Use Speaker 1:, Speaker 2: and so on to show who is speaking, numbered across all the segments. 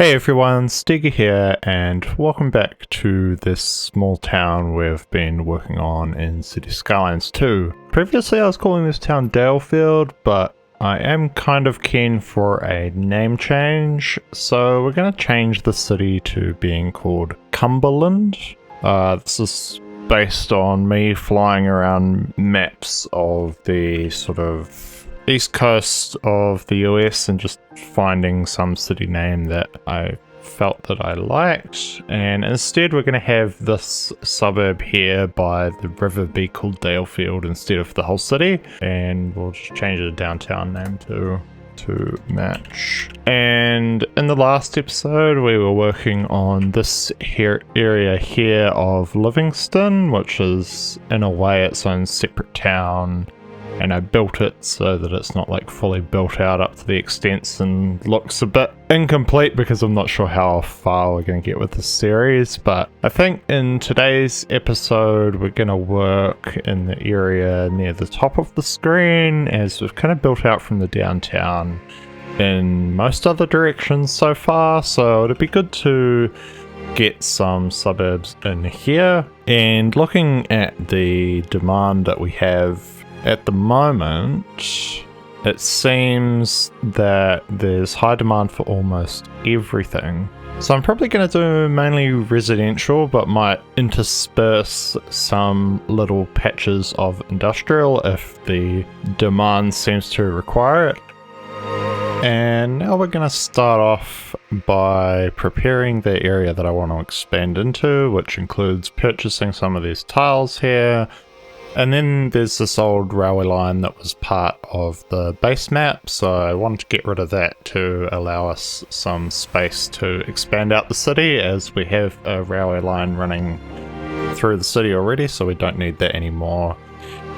Speaker 1: Hey everyone, Stiga here, and welcome back to this small town we've been working on in City Skylines 2. Previously I was calling this town Dalefield, but I am kind of keen for a name change, so we're going to change the city to being called Cumberland. This is based on me flying around maps of the sort of east coast of the US and just finding some city name that I felt that I liked, and instead we're going to have this suburb here by the river be called Dalefield instead of the whole city, and we'll just change the downtown name to match. And in the last episode we were working on this area here of Livingston, which is in a way its own separate town, and I built it so that it's not like fully built out up to the extents and looks a bit incomplete because I'm not sure how far we're going to get with this series. But I think in today's episode we're going to work in the area near the top of the screen, as we've kind of built out from the downtown in most other directions so far, so it'd be good to get some suburbs in here. And looking at the demand that we have at the moment, it seems that there's high demand for almost everything. So I'm probably going to do mainly residential, but might intersperse some little patches of industrial if the demand seems to require it. And now we're going to start off by preparing the area that I want to expand into, which includes purchasing some of these tiles here. And then there's this old railway line that was part of the base map, so I wanted to get rid of that to allow us some space to expand out the city, as we have a railway line running through the city already, so we don't need that anymore.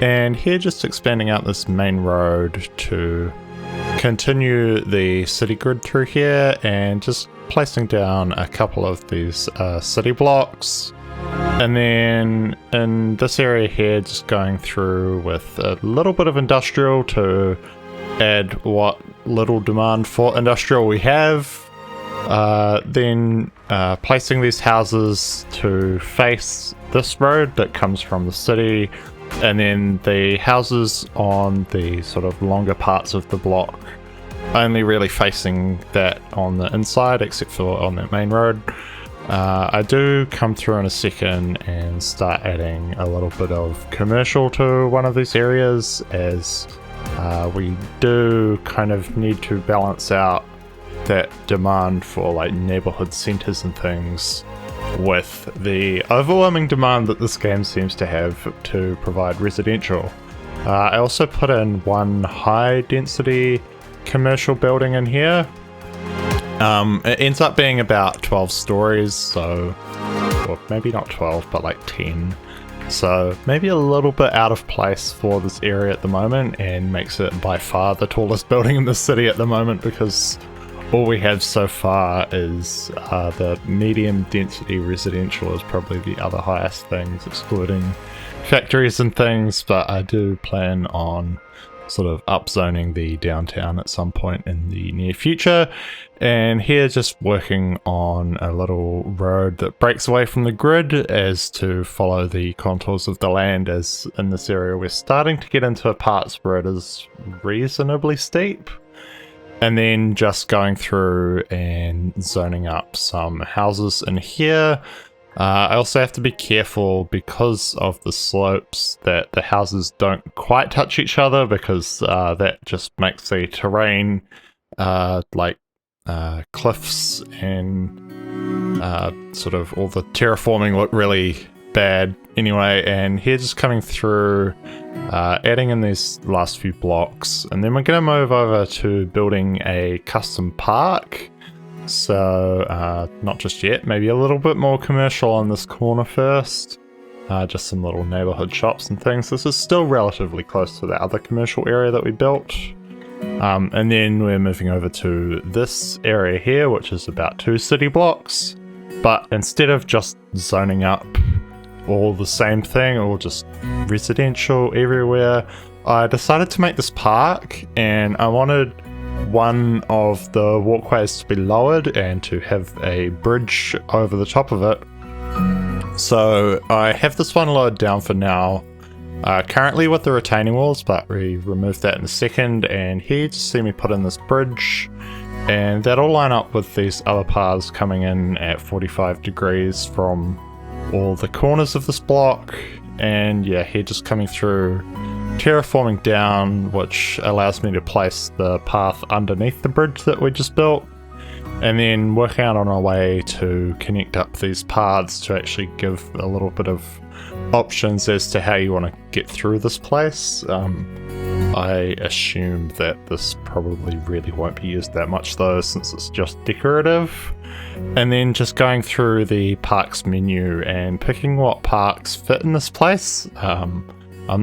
Speaker 1: And here just expanding out this main road to continue the city grid through here, and just placing down a couple of these city blocks. And then in this area here, just going through with a little bit of industrial to add what little demand for industrial we have. Then placing these houses to face this road that comes from the city, and then the houses on the sort of longer parts of the block only really facing that on the inside, except for on that main road. I do come through in a second and start adding a little bit of commercial to one of these areas, as we do kind of need to balance out that demand for like neighborhood centers and things with the overwhelming demand that this game seems to have to provide residential. I also put in one high density commercial building in here. It ends up being about 12 stories, so, or maybe not 12, but like 10. So maybe a little bit out of place for this area at the moment, and makes it by far the tallest building in the city at the moment, because all we have so far is the medium density residential is probably the other highest things, excluding factories and things, but I do plan on sort of upzoning the downtown at some point in the near future. And here just working on a little road that breaks away from the grid as to follow the contours of the land, as in this area we're starting to get into parts where it is reasonably steep. And then just going through and zoning up some houses in here. I also have to be careful because of the slopes that the houses don't quite touch each other, because that just makes the terrain like cliffs and sort of all the terraforming look really bad anyway. And here just coming through, adding in these last few blocks, and then we're going to move over to building a custom park. So not just yet, maybe a little bit more commercial on this corner first, just some little neighborhood shops and things. This is still relatively close to the other commercial area that we built. And then we're moving over to this area here, which is about 2 city blocks, but instead of just zoning up all the same thing, or just residential everywhere, I decided to make this park, and I wanted one of the walkways to be lowered and to have a bridge over the top of it. So I have this one lowered down for now, currently with the retaining walls, but we remove that in a second. And here you just see me put in this bridge, and that'll line up with these other paths coming in at 45 degrees from all the corners of this block. And yeah, here just coming through, terraforming down, which allows me to place the path underneath the bridge that we just built, and then working out on our way to connect up these paths to actually give a little bit of options as to how you want to get through this place. I assume that this probably really won't be used that much though, since it's just decorative. And then just going through the parks menu and picking what parks fit in this place. I'm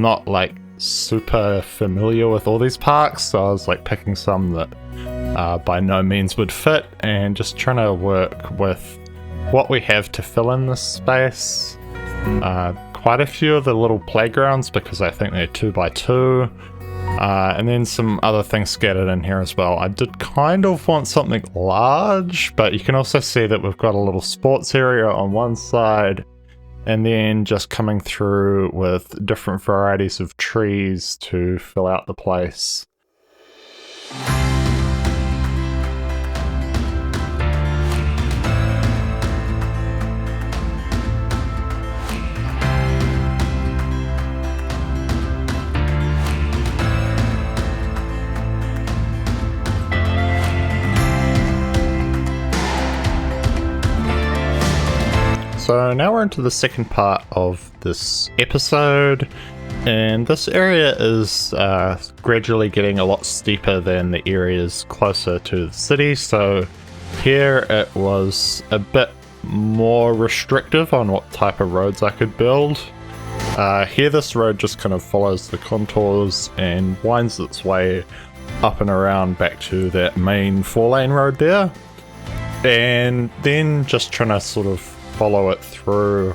Speaker 1: not like super familiar with all these parks, so I was like picking some that by no means would fit, and just trying to work with what we have to fill in this space. Quite a few of the little playgrounds, because I think they're 2x2, and then some other things scattered in here as well. I did kind of want something large, but you can also see that we've got a little sports area on one side, and then just coming through with different varieties of trees to fill out the place. So now we're into the second part of this episode, and this area is gradually getting a lot steeper than the areas closer to the city. So here it was a bit more restrictive on what type of roads I could build. Here this road just kind of follows the contours and winds its way up and around back to that main 4-lane road there, and then just trying to sort of follow it through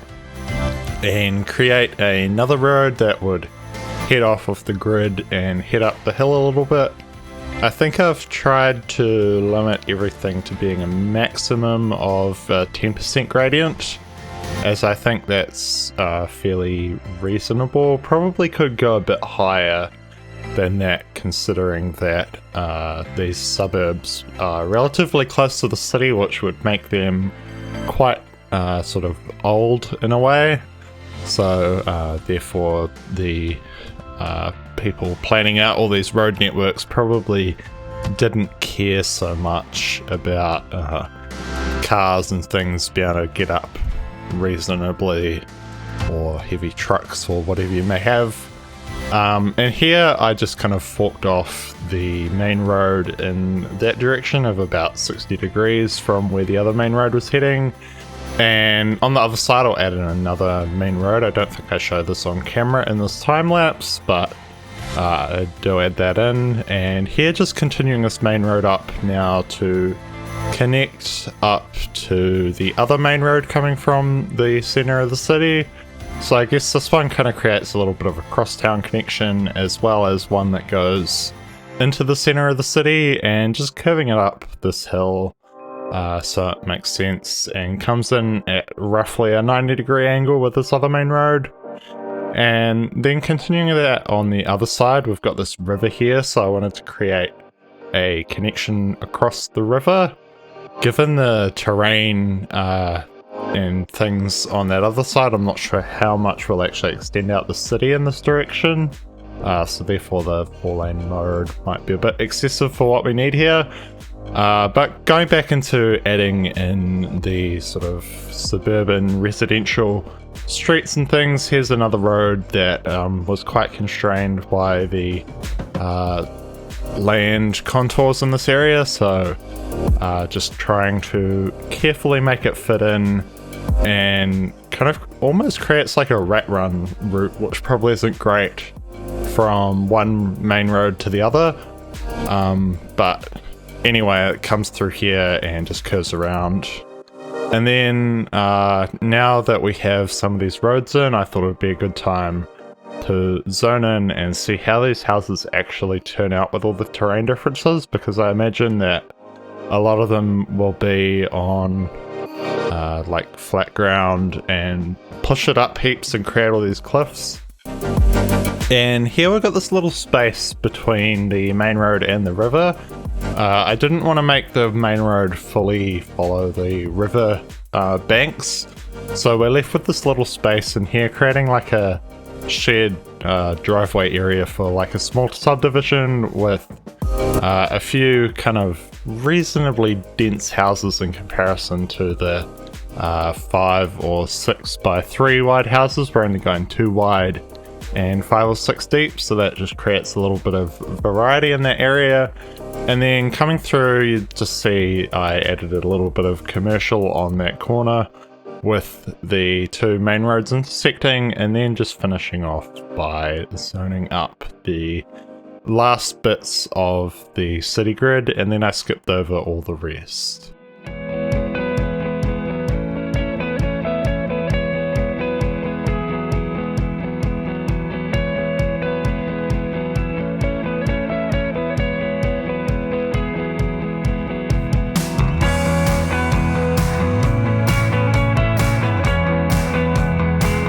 Speaker 1: and create another road that would head off of the grid and head up the hill a little bit. I think I've tried to limit everything to being a maximum of 10% gradient, as I think that's fairly reasonable. Probably could go a bit higher than that, considering that these suburbs are relatively close to the city, which would make them quite sort of old in a way. So therefore the people planning out all these road networks probably didn't care so much about cars and things being able to get up reasonably, or heavy trucks or whatever you may have. And here I just kind of forked off the main road in that direction of about 60 degrees from where the other main road was heading. And on the other side I'll add in another main road. I don't think I showed this on camera in this time lapse, but I do add that in. And here just continuing this main road up now to connect up to the other main road coming from the center of the city. So I guess this one kind of creates a little bit of a crosstown connection, as well as one that goes into the center of the city and just curving it up this hill. So it makes sense and comes in at roughly a 90-degree angle with this other main road. And then continuing that on the other side, we've got this river here, so I wanted to create a connection across the river. Given the terrain and things on that other side, I'm not sure how much will actually extend out the city in this direction. So therefore the 4-lane road might be a bit excessive for what we need here. But going back into adding in the sort of suburban residential streets and things, here's another road that was quite constrained by the land contours in this area, so just trying to carefully make it fit in and kind of almost creates like a rat run route, which probably isn't great from one main road to the other, but anyway, it comes through here and just curves around. And then now that we have some of these roads in, I thought it would be a good time to zone in and see how these houses actually turn out with all the terrain differences, because I imagine that a lot of them will be on like flat ground and push it up heaps and create all these cliffs. And here we've got this little space between the main road and the river. I didn't want to make the main road fully follow the river banks, so we're left with this little space in here, creating like a shared driveway area for like a small subdivision with a few kind of reasonably dense houses in comparison to the 5 or 6 by 3 wide houses. We're only going 2 wide and 5 or 6 deep, so that just creates a little bit of variety in that area. And then coming through, you just see I added a little bit of commercial on that corner with the 2 main roads intersecting, and then just finishing off by zoning up the last bits of the city grid, and then I skipped over all the rest.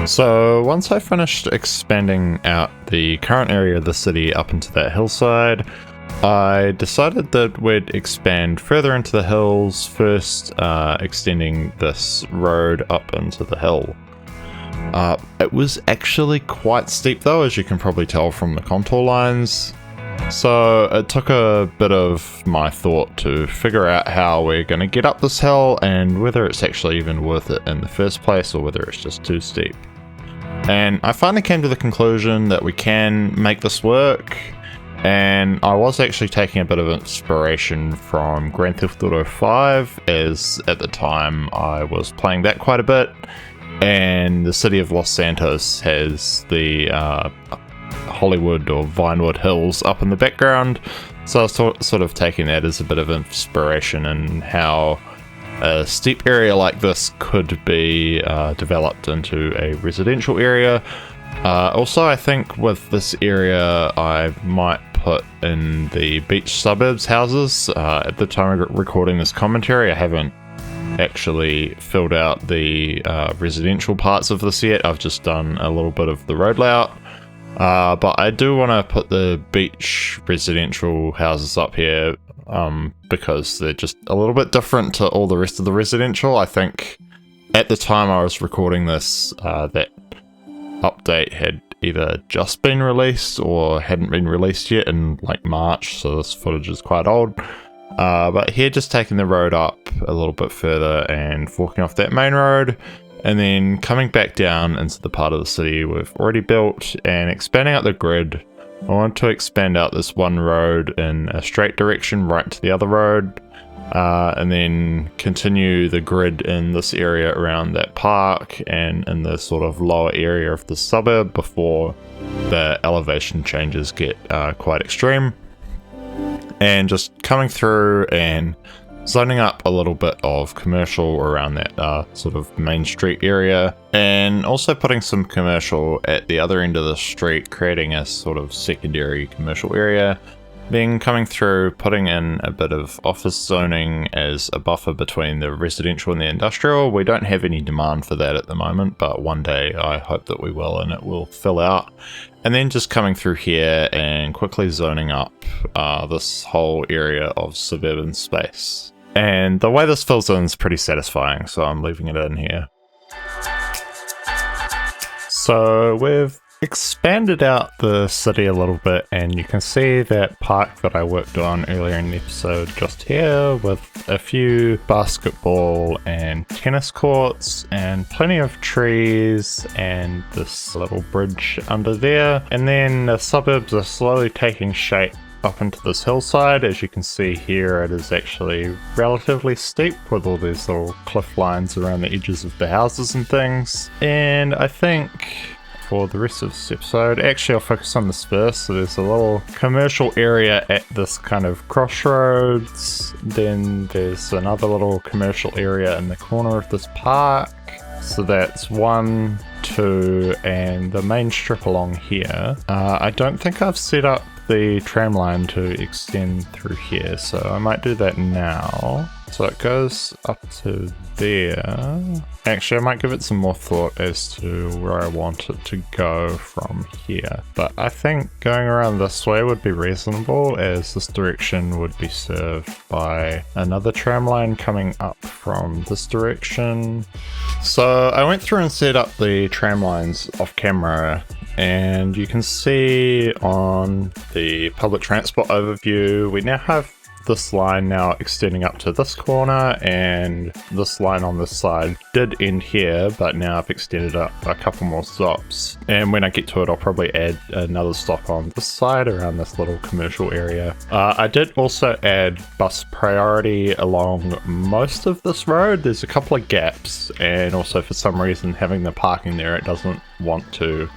Speaker 1: So once I finished expanding out the current area of the city up into that hillside, I decided that we'd expand further into the hills, first extending this road up into the hill. It was actually quite steep though, as you can probably tell from the contour lines. So it took a bit of my thought to figure out how we're going to get up this hill and whether it's actually even worth it in the first place or whether it's just too steep. And I finally came to the conclusion that we can make this work, and I was actually taking a bit of inspiration from Grand Theft Auto 5, as at the time I was playing that quite a bit, and the city of Los Santos has the Hollywood or Vinewood Hills up in the background, so I was sort of taking that as a bit of inspiration in how a steep area like this could be developed into a residential area. Also, I think with this area I might put in the beach suburbs houses. At the time of recording this commentary, I haven't actually filled out the residential parts of this yet. I've just done a little bit of the road layout. But I do want to put the beach residential houses up here because they're just a little bit different to all the rest of the residential. I think at the time I was recording this, that update had either just been released or hadn't been released yet in like March, so this footage is quite old. But here, just taking the road up a little bit further and forking off that main road, and then coming back down into the part of the city we've already built and expanding out the grid. I want to expand out this one road in a straight direction right to the other road, and then continue the grid in this area around that park and in the sort of lower area of the suburb before the elevation changes get quite extreme. And just coming through and zoning up a little bit of commercial around that sort of main street area, and also putting some commercial at the other end of the street, creating a sort of secondary commercial area. Then coming through, putting in a bit of office zoning as a buffer between the residential and the industrial. We don't have any demand for that at the moment, but one day I hope that we will, and it will fill out. And then just coming through here and quickly zoning up this whole area of suburban space. And the way this fills in is pretty satisfying, so I'm leaving it in here. So we've expanded out the city a little bit, and you can see that park that I worked on earlier in the episode just here, with a few basketball and tennis courts and plenty of trees and this little bridge under there. And then the suburbs are slowly taking shape up into this hillside. As you can see here, it is actually relatively steep with all these little cliff lines around the edges of the houses and things. And I think for the rest of this episode, actually I'll focus on this first. So there's a little commercial area at this kind of crossroads, then there's another little commercial area in the corner of this park. So that's 1, 2 and the main strip along here. I don't think I've set up the tram line to extend through here, so I might do that now. So it goes up to there. Actually, I might give it some more thought as to where I want it to go from here. But I think going around this way would be reasonable, as this direction would be served by another tram line coming up from this direction. So I went through and set up the tram lines off camera, and you can see on the public transport overview, we now have this line now extending up to this corner, and this line on this side did end here, but now I've extended up a couple more stops. And when I get to it, I'll probably add another stop on this side around this little commercial area. I did also add bus priority along most of this road. There's a couple of gaps, and also for some reason having the parking there, it doesn't want to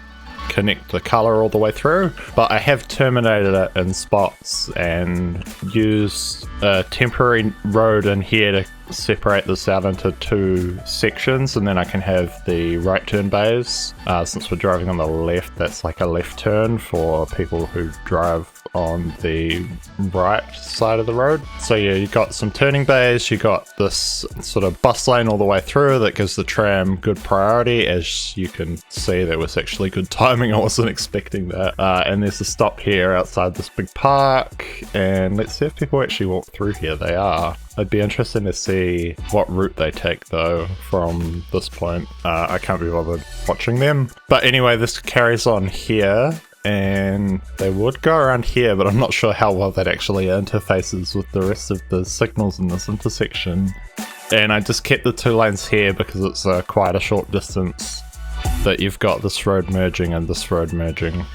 Speaker 1: connect the colour all the way through, but I have terminated it in spots and used a temporary road in here to separate this out into 2 sections, and then I can have the right turn bays. Since we're driving on the left, that's like a left turn for people who drive on the right side of the road. So yeah, you got some turning bays, you got this sort of bus lane all the way through that gives the tram good priority. As you can see, that was actually good timing, I wasn't expecting that. And there's a stop here outside this big park, and let's see if people actually walk through here. They are. I'd be interested to see what route they take though from this point. I can't be bothered watching them. But anyway, this carries on here, and they would go around here, but I'm not sure how well that actually interfaces with the rest of the signals in this intersection. And I just kept the 2 lanes here because it's quite a short distance that you've got this road merging and this road merging.